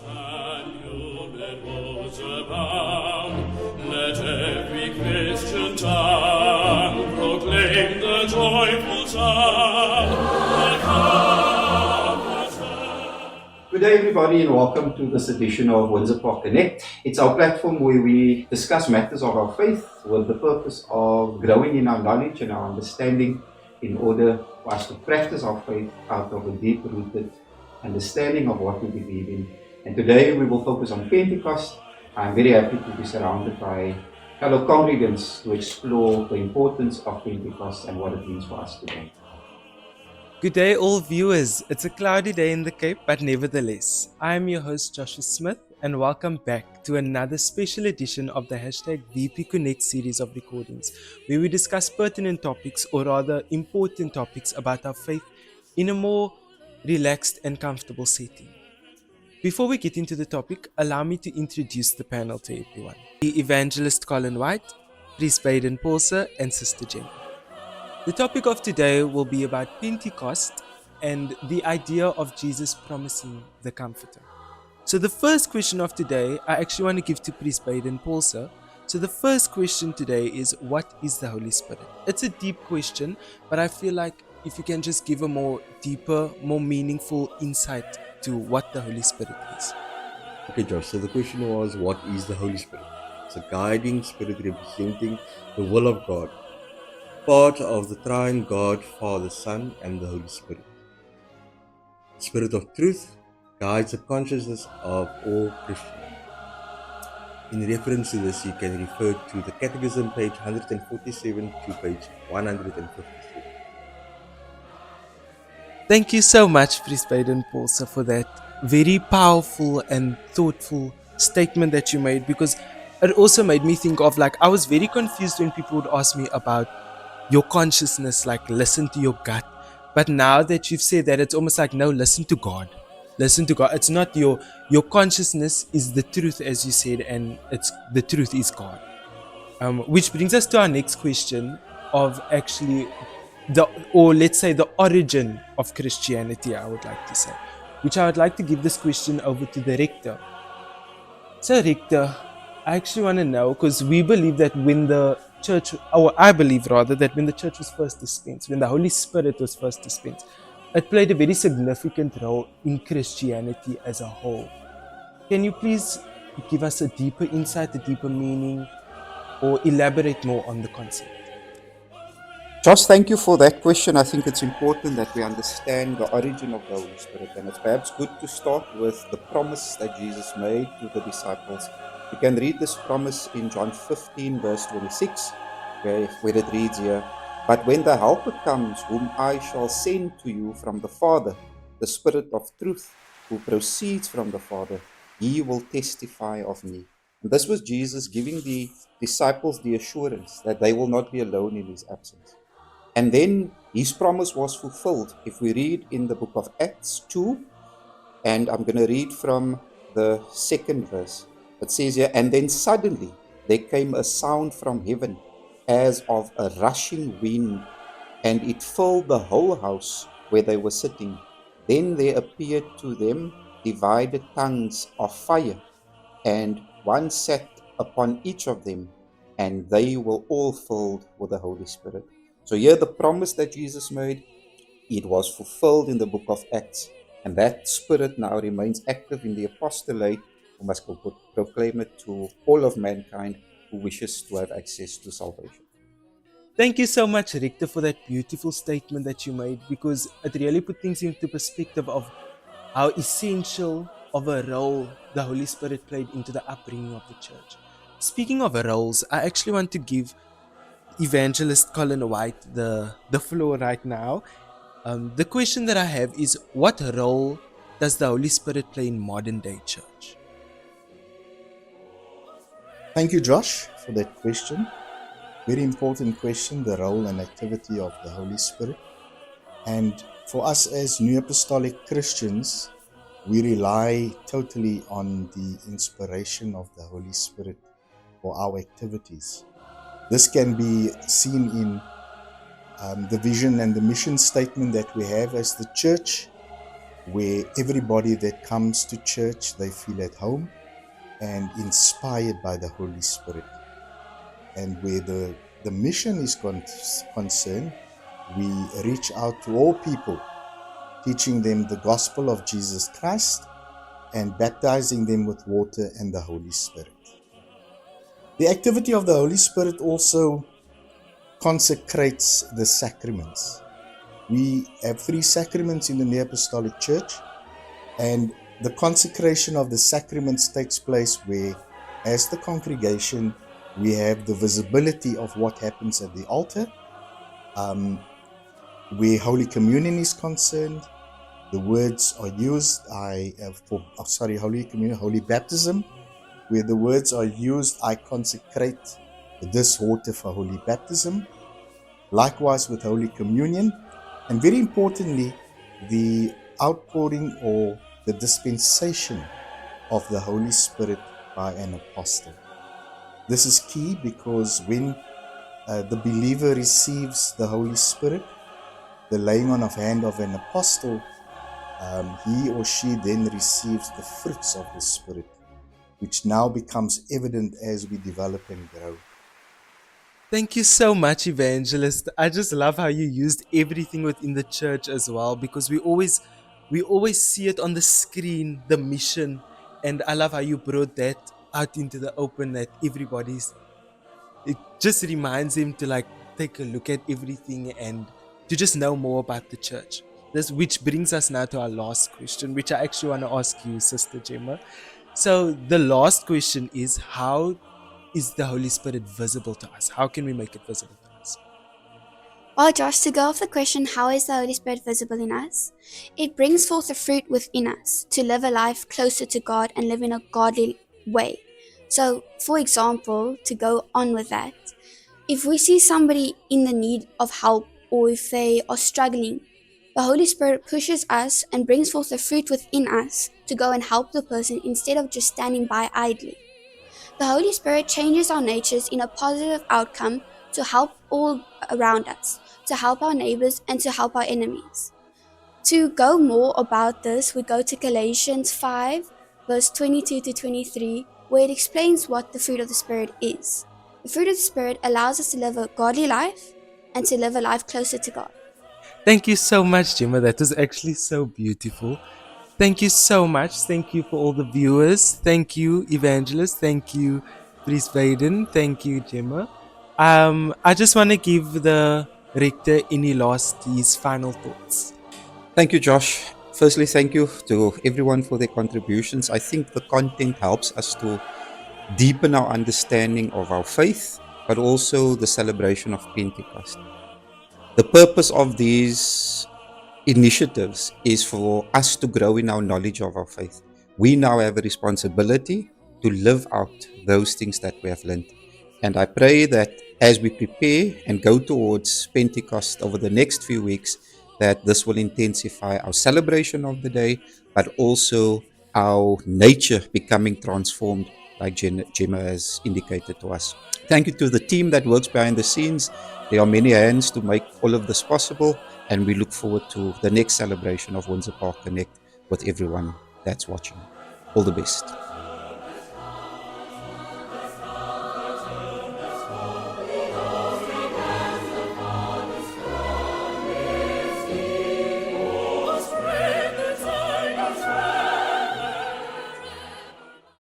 and human abound. Let every Christian tongue proclaim the joyful sound. Good day, everybody, and welcome to this edition of 𝐏𝐶𝐶𝐿 Connect. It's our platform where we discuss matters of our faith with the purpose of growing in our knowledge and our understanding in order for us to practice our faith out of a deep-rooted understanding of what we believe in. And today we will focus on Pentecost. I'm very happy to be surrounded by fellow congregants to explore the importance of Pentecost and what it means for us today. Good day, all viewers. It's a cloudy day in the Cape, but nevertheless, I am your host, Joshua Smith, and welcome back to another special edition of the #VP Connect series of recordings, where we discuss pertinent topics, or rather important topics about our faith in a more relaxed and comfortable setting. Before we get into the topic, allow me to introduce the panel to everyone. The evangelist Colin White, Priest Baden Paulser, and Sister Jen. The topic of today will be about Pentecost and the idea of Jesus promising the Comforter. So the first question of today, I actually want to give to Priest Baden Paulser. So the first question today is, what is the Holy Spirit? It's a deep question, but I feel like if you can just give a more deeper, more meaningful insight to what the Holy Spirit is. Okay, Josh, so the question was, what is the Holy Spirit? It's a guiding spirit representing the will of God, part of the triune God, Father, Son, and the Holy Spirit. The Spirit of truth guides the consciousness of all Christians. In reference to this, you can refer to the Catechism, page 147 to page 157. Thank you so much, Priest Baden Paulser, for that very powerful and thoughtful statement that you made, because it also made me think of, like, I was very confused when people would ask me about your consciousness, like listen to your gut. But now that you've said that, it's almost like, no, listen to God. Listen to God. It's not your consciousness is the truth, as you said, and it's the truth is God. Which brings us to our next question of actually let's say the origin of Christianity, I would like to say, which I would like to give this question over to the rector. So rector, I actually want to know, because we believe that when the church, or I believe rather, that when the church was first dispensed, when the Holy Spirit was first dispensed, it played a very significant role in Christianity as a whole. Can you please give us a deeper insight, a deeper meaning, or elaborate more on the concept? Josh, thank you for that question. I think it's important that we understand the origin of the Holy Spirit, and it's perhaps good to start with the promise that Jesus made to the disciples. You can read this promise in John 15, verse 26, where it reads here, "But when the Helper comes, whom I shall send to you from the Father, the Spirit of truth, who proceeds from the Father, he will testify of me." And this was Jesus giving the disciples the assurance that they will not be alone in his absence. And then his promise was fulfilled. If we read in the book of Acts 2, and I'm going to read from the second verse. It says here, "And then suddenly there came a sound from heaven as of a rushing wind, and it filled the whole house where they were sitting. Then there appeared to them divided tongues of fire, and one sat upon each of them, and they were all filled with the Holy Spirit." So here the promise that Jesus made, it was fulfilled in the book of Acts, and that Spirit now remains active in the apostolate, who must proclaim it to all of mankind who wishes to have access to salvation. Thank you so much, Rector, for that beautiful statement that you made, because it really put things into perspective of how essential of a role the Holy Spirit played into the upbringing of the church. Speaking of roles, I actually want to give Evangelist Colin White the floor right now. The question that I have is, what role does the Holy Spirit play in modern day church? Thank you, Josh, for that question. Very important question, the role and activity of the Holy Spirit. And for us as New Apostolic Christians, we rely totally on the inspiration of the Holy Spirit for our activities. This can be seen in the vision and the mission statement that we have as the church, where everybody that comes to church, they feel at home and inspired by the Holy Spirit. And where the mission is concerned, we reach out to all people, teaching them the gospel of Jesus Christ and baptizing them with water and the Holy Spirit. The activity of the Holy Spirit also consecrates the sacraments. We have 3 sacraments in the New Apostolic Church, and the consecration of the sacraments takes place where, as the congregation, we have the visibility of what happens at the altar, where Holy Communion is concerned. The words are used Holy Communion, Holy Baptism, where the words are used, I consecrate this water for Holy Baptism. Likewise with Holy Communion, and very importantly, the outpouring or the dispensation of the Holy Spirit by an apostle. This is key because when the believer receives the Holy Spirit, the laying on of hand of an apostle, he or she then receives the fruits of the Spirit, which now becomes evident as we develop and grow. Thank you so much, Evangelist. I just love how you used everything within the church as well, because we always see it on the screen, the mission, and I love how you brought that out into the open, that it just reminds them to like take a look at everything and to just know more about the church. Which brings us now to our last question, which I actually want to ask you, Sister Gemma. So the last question is, how is the Holy Spirit visible to us? How can we make it visible to us? Well, Josh, to go off the question, how is the Holy Spirit visible in us? It brings forth a fruit within us to live a life closer to God and live in a godly way. So, for example, to go on with that, if we see somebody in the need of help or if they are struggling, the Holy Spirit pushes us and brings forth the fruit within us to go and help the person instead of just standing by idly. The Holy Spirit changes our natures in a positive outcome to help all around us, to help our neighbors, and to help our enemies. To go more about this, we go to Galatians 5, verse 22 to 23, where it explains what the fruit of the Spirit is. The fruit of the Spirit allows us to live a godly life and to live a life closer to God. Thank you so much, Gemma. That was actually so beautiful. Thank you so much. Thank you for all the viewers. Thank you, Evangelist. Thank you, Priest Baden. Thank you, Gemma. I just want to give the rector his final thoughts. Thank you, Josh. Firstly, thank you to everyone for their contributions. I think the content helps us to deepen our understanding of our faith, but also the celebration of Pentecost. The purpose of these initiatives is for us to grow in our knowledge of our faith. We now have a responsibility to live out those things that we have learned. And I pray that as we prepare and go towards Pentecost over the next few weeks, that this will intensify our celebration of the day, but also our nature becoming transformed, like Gemma has indicated to us. Thank you to the team that works behind the scenes. There are many hands to make all of this possible, and we look forward to the next celebration of Windsor Park Connect with everyone that's watching. All the best.